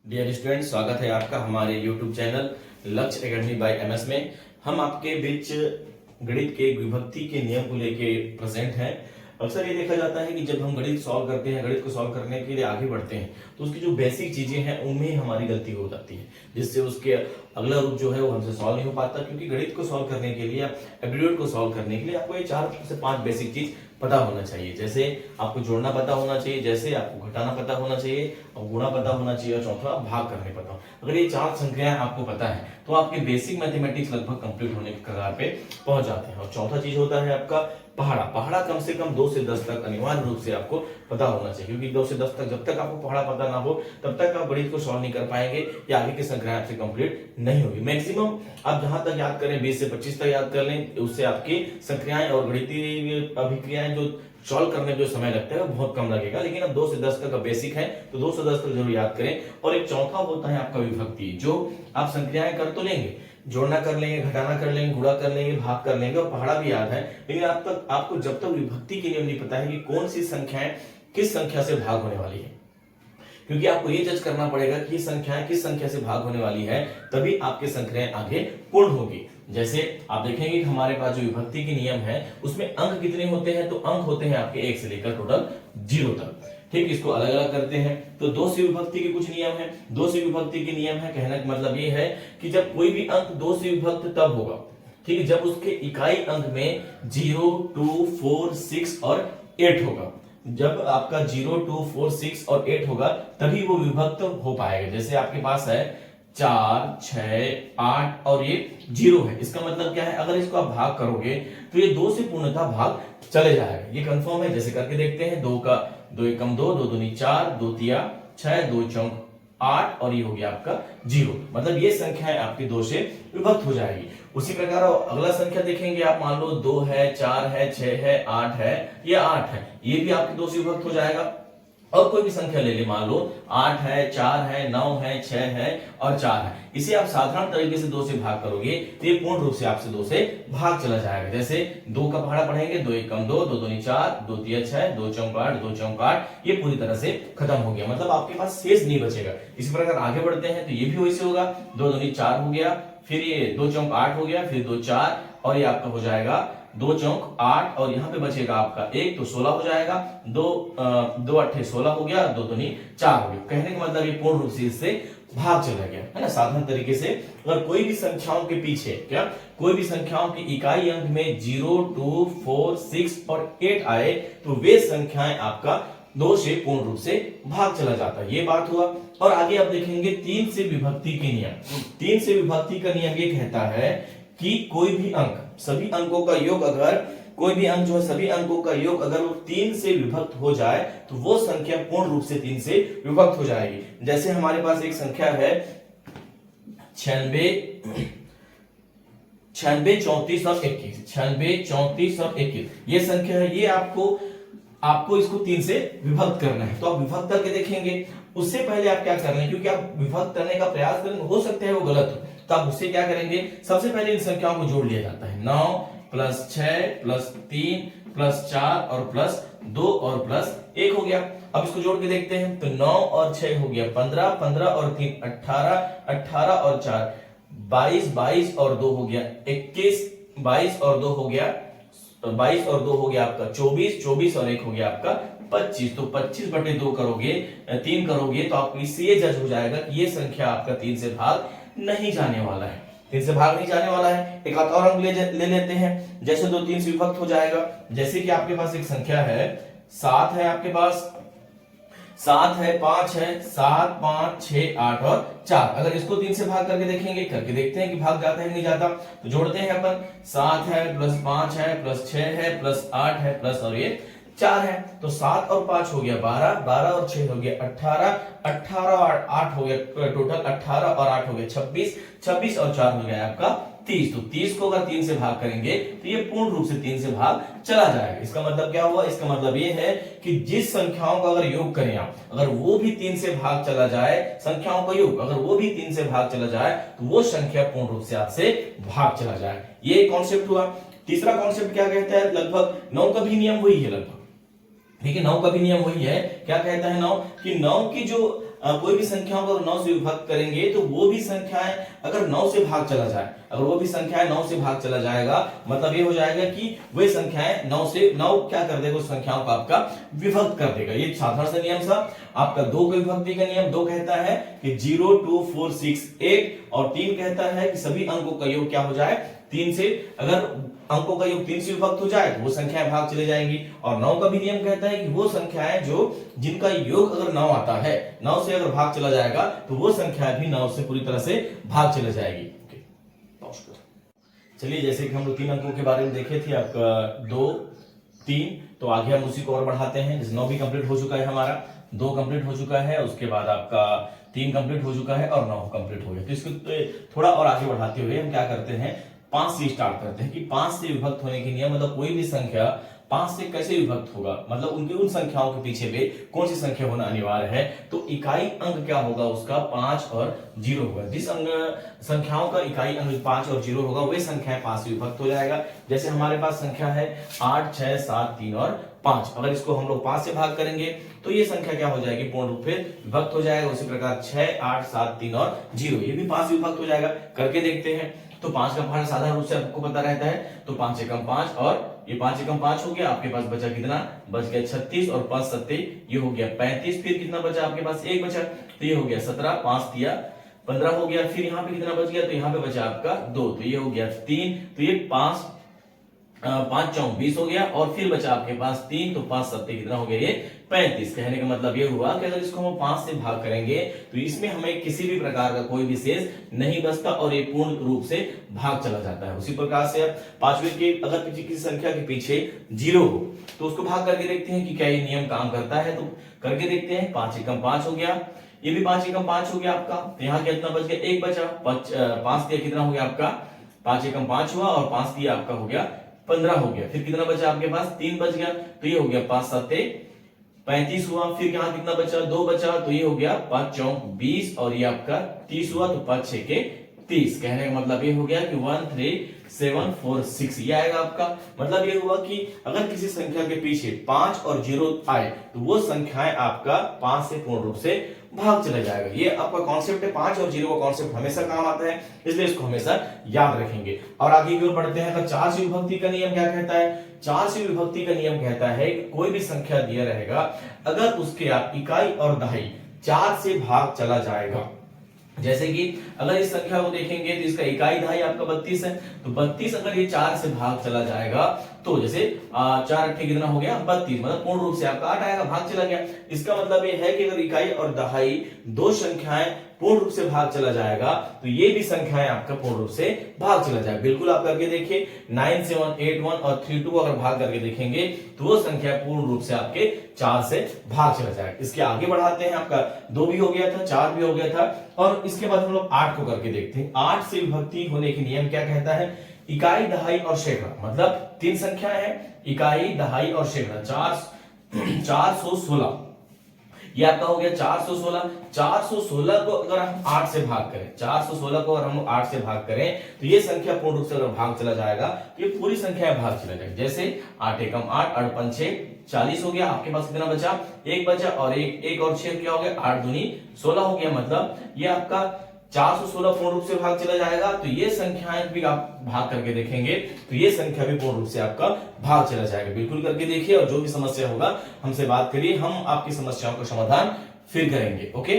Dear student, स्वागत है आपका हमारे YouTube चैनल लक्ष्य एकेडमी बाय एमएस में। हम आपके बीच गणित के विभक्ति के नियम को लेके प्रेजेंट हैं। अक्सर ये देखा जाता है कि जब हम गणित सॉल्व करते हैं, गणित को सॉल्व करने के लिए आगे बढ़ते हैं, तो उसकी जो बेसिक चीजें हैं उनमें ही हमारी गलती हो जाती है, जिससे उसके अगला रूप जो है वो हमसे सॉल्व नहीं हो पाता। क्योंकि गणित को सॉल्व करने के लिए, एप्टीट्यूड को सॉल्व करने के लिए आपको ये 4 से 5 बेसिक चीज पता होना चाहिए। जैसे आपको जोड़ना पता होना चाहिए, जैसे आपको घटाना पता होना चाहिए, और गुणा पता होना चाहिए, और चौथा भाग करने पता हो। अगर ये 4 संख्याएं आपको पता है तो आपके बेसिक मैथमेटिक्स लगभग कंप्लीट होने के कगार पे पहुंच जाते हैं। और चौथा चीज होता है आपका पहाड़ा। पहाड़ा कम से कम 2 से 10 तक अनिवार्य रूप से आपको पता होना चाहिए, क्योंकि 2 से 10 तक जब तक आपको पहाड़ा पता ना हो तब तक आप गणित को सॉल्व नहीं कर पाएंगे या आगे की संख्याएं आपसे कंप्लीट नहीं होगी। मैक्सिमम आप जहां तक याद करें 20 से 25 तक याद कर लें, उससे आपकी संख्याएं और गणितीय अभिक्रियाएं जो सॉल्व करने में जो समय लगता है वो बहुत कम लगेगा। लेकिन अब 2 से 10 तक बेसिक है तो 2 से 10 तक जरूर याद करें। और एक चौथा होता है आपका विभक्ति, जो आप संख्याएं कर तो लेंगे, जोड़ना कर लेंगे, घटाना कर लेंगे, गुणा कर लेंगे, भाग कर लेंगे, और पहाड़ा भी याद है, लेकिन आपको जब तक विभक्ति के नियम नहीं पता है कि कौन सी संख्याएं किस संख्या से भाग होने वाली है, क्योंकि आपको ये जज करना पड़ेगा कि संख्याएं किस संख्या से भाग होने वाली है, तभी आपके संख्याएं आगे पूर्ण होगी। जैसे आप देखेंगे कि हमारे पास जो विभक्ति के नियम है उसमें अंक कितने होते हैं, तो अंक होते हैं आपके 1 से लेकर टोटल 0 तक। ठीक, इसको अलग अलग करते हैं। तो 2 से विभक्ति के कुछ नियम है। 2 से विभक्ति के नियम है, कहने का मतलब ये है कि जब कोई भी अंक 2 से विभक्त तब होगा, ठीक है, जब उसके इकाई अंक में 0, 2, 4, 6 और 8 होगा। जब आपका 0, 2, 4, 6 और 8 होगा तभी वो विभक्त हो पाएगा। जैसे आपके पास है 4, 6, 8 और ये 0 है। इसका मतलब क्या है, अगर इसको आप भाग करोगे तो ये 2 से पूर्णतः भाग चले जाएगा। ये कंफर्म है। जैसे करके देखते हैं, 2 एकम 2, 2 दूनी 4, 2 तिया 6, 2 चौक 8 और ये हो गया आपका 0। मतलब ये संख्या है आपकी 2 से विभक्त हो जाएगी। उसी प्रकार अगला संख्या देखेंगे आप, मान लो 2 है, 4 है, 6 है, 8 है, ये 8 है, ये भी आपके 2 से विभक्त हो जाएगा। और कोई भी संख्या ले ले, मान लो 8 है, 4 है, 9 है, 6 है और 4 है, इसे आप साधारण तरीके से 2 से भाग करोगे तो ये पूर्ण रूप से आपसे 2 से भाग चला जाएगा। जैसे 2 का पहाड़ा पढ़ेंगे, 2 एकम 2, 2 दूनी 4, 2 तिया 6, 2 चौक 8, 2 चौक 8, ये पूरी तरह से खत्म हो गया। मतलब आपके पास शेष नहीं बचेगा। इसी प्रकार आगे बढ़ते हैं तो ये भी वैसे होगा, 2 दूनी 4 हो गया, फिर ये 2 चौक 8 हो गया, फिर 2 4 और ये आपका हो जाएगा 2 चौक 8 और यहाँ पे बचेगा आपका 1, तो 16 हो जाएगा। 2 अट्ठे 16 हो गया, 2 दूनी 4 हो गया। कहने का मतलब ये पूर्ण रूप से इससे भाग चला गया, है ना। साधारण तरीके से अगर कोई भी संख्याओं के पीछे कोई भी संख्याओं की इकाई अंक में 0, 2, 4, 6 और 8 आए तो वे संख्याएं आपका 2 से पूर्ण रूप से भाग चला जाता है। ये बात हुआ। और आगे आप देखेंगे 3 से विभक्ति के नियम। 3 से विभक्ति का नियम ये कहता है कि कोई भी अंक, सभी अंकों का योग, अगर कोई भी अंक जो है सभी अंकों का योग अगर वो 3 से विभक्त हो जाए तो वो संख्या पूर्ण रूप से 3 से विभक्त हो जाएगी। जैसे हमारे पास एक संख्या है 96, 34 और 21। 96, 34 और 21 ये संख्या है। ये आपको इसको 3 से विभक्त करना है, तो आप विभक्त करके देखेंगे। उससे पहले आप क्या कर रहे हैं, क्योंकि आप विभक्त करने का प्रयास करेंगे, हो सकता है वो गलत हो, तो आप उससे क्या करेंगे, सबसे पहले इन संख्याओं को जोड़ लिया जाता है। 9 + 6 + 3 + 4 और +2 और +1 हो गया। अब इसको जोड़ के देखते हैं तो 9 और 6 हो गया 15, 15 और 3 18, 18 और 4 22, 22 और 2 हो गया 21, 22 और 2 हो गया 22 और 2 हो गया आपका 24, 24 और 1 हो गया आपका 25। तो 25/2 करोगे, 3 करोगे तो आपको इससे ये जज हो जाएगा कि ये संख्या आपका 3 से भाग नहीं जाने वाला है। 3 से भाग नहीं जाने वाला है। एक और अंक ले लेते हैं। जैसे 2 3 से विभक्त हो जाएगा। जैसे कि आपके पास एक संख्या है 7 है, आपके पास 7 है, 5 है, 7, 5, 6, 8 और 4। अगर इसको 3 से भाग करके देखेंगे, करके देखते हैं कि भाग जाता है नहीं जाता। तो जोड़ते हैं अपन, 7 है +5 है +6 है +8 है प्लस और ये 4 है। तो 7 और 5 हो गया 12, 12 और 6 हो गया 18, 18 और 8 हो गया टोटल 18 और 8 हो गया 26, 26 और 4 हो गया आपका 30। तो 30 को अगर 3 से भाग करेंगे तो ये पूर्ण रूप से 3 से भाग चला जाएगा। इसका मतलब क्या हुआ, इसका मतलब ये है कि जिस संख्याओं का अगर योग करें आप, अगर वो भी 3 से भाग चला जाए, संख्याओं का योग अगर वो भी 3 से भाग चला जाए तो वो संख्या पूर्ण रूप से आपसे भाग चला जाए। ये कॉन्सेप्ट हुआ। तीसरा कॉन्सेप्ट क्या कहता है, लगभग 9 का भी नियम वही है लगभग। ठीक है, 9 का भी नियम वही है। क्या कहता है 9 कि 9 की जो कोई भी संख्याओं को 9 से विभक्त करेंगे तो वो भी संख्याएं अगर 9 से भाग चला जाए, अगर वो भी संख्याएं 9 से भाग चला जाएगा, मतलब ये हो जाएगा कि वे संख्याएं 9 से 9 क्या कर देगा, उस संख्याओं को आपका विभक्त कर देगा। ये साधारण सा नियम था आपका। 2 का विभक्ति का नियम 2 कहता है कि 0, 2, 4, 6, 8 और 3 कहता है कि सभी अंकों का योग क्या हो जाए 3 से, अगर अंकों का योग 3 से विभक्त हो जाए तो वो संख्याएं भाग चले जाएंगी। और 9 का भी नियम कहता है कि वो संख्याएं जो जिनका योग अगर 9 आता है, 9 से अगर भाग चला जाएगा तो वो संख्या भी 9 से पूरी तरह से भाग चले जाएगी। चलिए, जैसे कि हम लोग 3 अंकों के बारे में देखे थे आपका 2, 3, तो आगे हम उसी को और बढ़ाते हैं। जैसे 9 भी कंप्लीट हो चुका है हमारा, 2 कंप्लीट हो चुका है, उसके बाद आपका 3 कंप्लीट हो चुका है और 9 कंप्लीट हो गया। तो इसको थोड़ा और आगे बढ़ाते हुए हम क्या करते हैं, 5 से स्टार्ट करते हैं कि 5 से विभक्त होने के नियम, मतलब कोई भी संख्या 5 से कैसे विभक्त होगा, मतलब उनके उन संख्याओं के पीछे भी कौन सी संख्या होना अनिवार्य है। तो इकाई अंक क्या होगा उसका 5 और 0 होगा। जिस अंक संख्याओं का इकाई अंक 5 और 0 होगा वही संख्याएं 5 से विभक्त हो जाएगा। जैसे हमारे पास संख्या है 8, 6, 7, 3 और 5। अगर इसको हम लोग 5 से भाग करेंगे तो ये संख्या क्या हो जाएगी, पूर्ण रूप से विभक्त हो जाएगा। उसी प्रकार 6, 8, 7, 3 और 0 ये भी 5 से विभक्त हो जाएगा। करके देखते हैं। तो 5 का भाग साधारण रूप से आपको पता रहता है, तो 5 एकम 5 और ये 5 एकम 5 हो गया। आपके पास बचा कितना, बच गया 36 और 5 सत्ते ये हो गया 35। फिर कितना बचा आपके पास, 1 बचा, तो ये हो गया 17, 5 दिया 15 हो गया। फिर यहाँ पे कितना बच गया, तो यहाँ पे बचा आपका 2, तो ये हो गया 3, तो ये 5 चौक 20 हो गया। और फिर बचा आपके पास 3, तो 5 सत्ते कितना हो गया, ये 35। कहने का मतलब ये हुआ कि अगर इसको हम 5 से भाग करेंगे तो इसमें हमें किसी भी प्रकार का कोई विशेष नहीं बचता और ये पूर्ण रूप से भाग चला जाता है। उसी प्रकार से पांचवें के अगर किसी संख्या के पीछे 0 हो तो उसको भाग करके देखते हैं कि क्या ये नियम काम करता है। तो करके देखते हैं। 5 एकम 5 हो गया, ये भी 5 एकम 5 हो गया आपका। तो यहाँ कितना बच गया, 1 बचा। 5 दिया कितना हो गया आपका, 5 एकम 5 हुआ और 5 दिया आपका हो गया 15 हो गया। फिर कितना बचा आपके पास, 3 बच गया, तो ये हो गया 5 सत्ते 35 हुआ। फिर यहाँ कितना बचा, 2 बचा, तो ये हो गया 5 चौक 20 और ये आपका 30 हुआ, तो 5 6 के 30। कहने का मतलब ये हो गया कि 1 3 7 4 6 ये आएगा आपका। मतलब ये हुआ कि अगर किसी संख्या के पीछे 5 और 0 आए तो वो संख्याएं आपका 5 से पूर्ण रूप से भाग चला जाएगा। ये आपका कॉन्सेप्ट है। 5 और 0 का कॉन्सेप्ट हमेशा काम आता है, इसलिए इसको हमेशा याद रखेंगे। और आगे की ओर बढ़ते हैं। तो 4 से विभक्ति का नियम क्या कहता है, 4 से विभक्ति का नियम कहता है कि कोई भी संख्या दिया रहेगा, अगर उसके आप इकाई और दहाई 4 से भाग चला जाएगा। जैसे कि अगर इस संख्या को देखेंगे तो इसका इकाई दहाई आपका 32 है, तो 32 अगर ये 4 से भाग चला जाएगा तो जैसे 4 अट्ठे कितना हो गया 32, मतलब पूर्ण रूप से आपका 8 आएगा, भाग चला गया। इसका मतलब ये है कि अगर इकाई और दहाई दो संख्याएं पूर्ण रूप से भाग चला जाएगा तो ये भी संख्याएं आपका पूर्ण रूप से भाग चला जाएगा। बिल्कुल आप करके देखिए। 9 7 8 1 और 3 2 अगर भाग करके देखेंगे तो वो संख्या पूर्ण रूप से आपके 4 से भाग चला जाएगा। इसके आगे बढ़ाते हैं। आपका 2 भी हो गया था, 4 भी हो गया था, और इसके बाद हम लोग 8 को करके देखते हैं। 8 से विभक्ति होने के नियम क्या कहता है, इकाई दहाई और सैकड़ा, मतलब 3 संख्याएं हैं, इकाई दहाई और सैकड़ा। 416 ये आपका हो गया 416। 416 को अगर हम 8 से भाग करें, 416 को अगर हम 8 से भाग करें तो ये संख्या पूर्ण रूप से अगर भाग चला जाएगा तो ये पूरी संख्या भाग चला जाएगा। जैसे 8 एकम 8, 8 पंचे 40 हो गया। आपके पास कितना बचा, 1 बचा, और एक और 6 क्या हो गया, 8 दूनी 16 हो गया। मतलब ये आपका 416 पूर्ण रूप से भाग चला जाएगा। तो ये संख्याएं भी आप भाग करके देखेंगे तो ये संख्या भी पूर्ण रूप से आपका भाग चला जाएगा। बिल्कुल करके देखिए, और जो भी समस्या होगा हमसे बात करिए, हम आपकी समस्याओं का समाधान फिर करेंगे। ओके।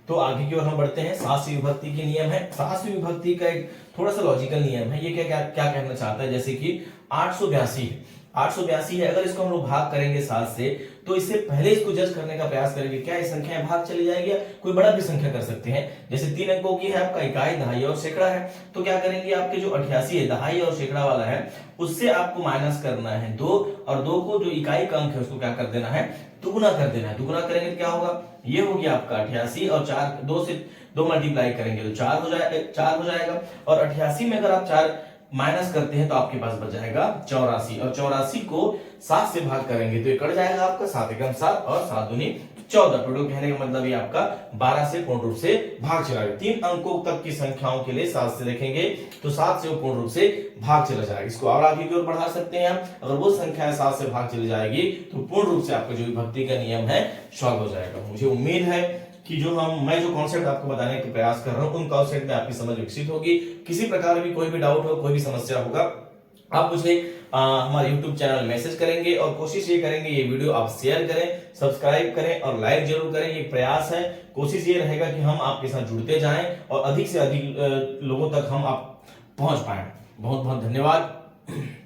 तो आगे की ओर हम बढ़ते हैं। 7 से विभक्ति के नियम है। 7 से विभक्ति का एक थोड़ा सा लॉजिकल नियम है। ये क्या कहना चाहता है, जैसे कि 882 है, 882 है। अगर इसको हम लोग भाग करेंगे 7 से तो इससे पहले इसको जज करने का प्रयास करेंगे, क्या ये संख्याएं भाग चली जाएगी, कोई बड़ा भी संख्या कर सकते हैं। जैसे 3 अंकों की है, आपका इकाई दहाई और सैकड़ा है, तो क्या करेंगे, आपके जो 88 है दहाई और सैकड़ा वाला है उससे आपको माइनस करना है 2, और 2 को जो इकाई का अंक है उसको क्या कर देना है, दुगुना कर देना है। दुगुना करेंगे तो क्या होगा, ये हो गया आपका 88, और 2 से 2 मल्टीप्लाई करेंगे तो 4 हो जाएगा। और 88 में अगर आप 4 माइनस करते हैं तो आपके पास बच जाएगा 84, और 84 को 7 से भाग करेंगे तो ये कट जाएगा आपका 7 एकम 7 और 7 दूनी 14। टोटल कहने का मतलब ये आपका 12 से पूर्ण रूप से भाग चला जाएगा। 3 अंकों तक की संख्याओं के लिए 7 से देखेंगे तो 7 से वो पूर्ण रूप से भाग चला जाएगा। इसको और आगे की ओर बढ़ा सकते हैं हम। अगर वो संख्या 7 से भाग चली जाएगी तो पूर्ण रूप से आपका जो विभक्ति का नियम है सॉल्व हो जाएगा। मुझे उम्मीद है कि मैं जो कॉन्सेप्ट आपको बताने का प्रयास कर रहा हूं उन कॉन्सेप्ट में आपकी समझ विकसित होगी। किसी प्रकार भी कोई भी डाउट हो, कोई भी समस्या होगा, आप मुझे हमारे YouTube चैनल मैसेज करेंगे और कोशिश ये करेंगे ये वीडियो आप शेयर करें, सब्सक्राइब करें और लाइक जरूर करें। ये प्रयास है, कोशिश ये रहेगा कि हम आपके साथ जुड़ते जाएं और अधिक से अधिक लोगों तक हम आप पहुंच पाएं। बहुत बहुत धन्यवाद।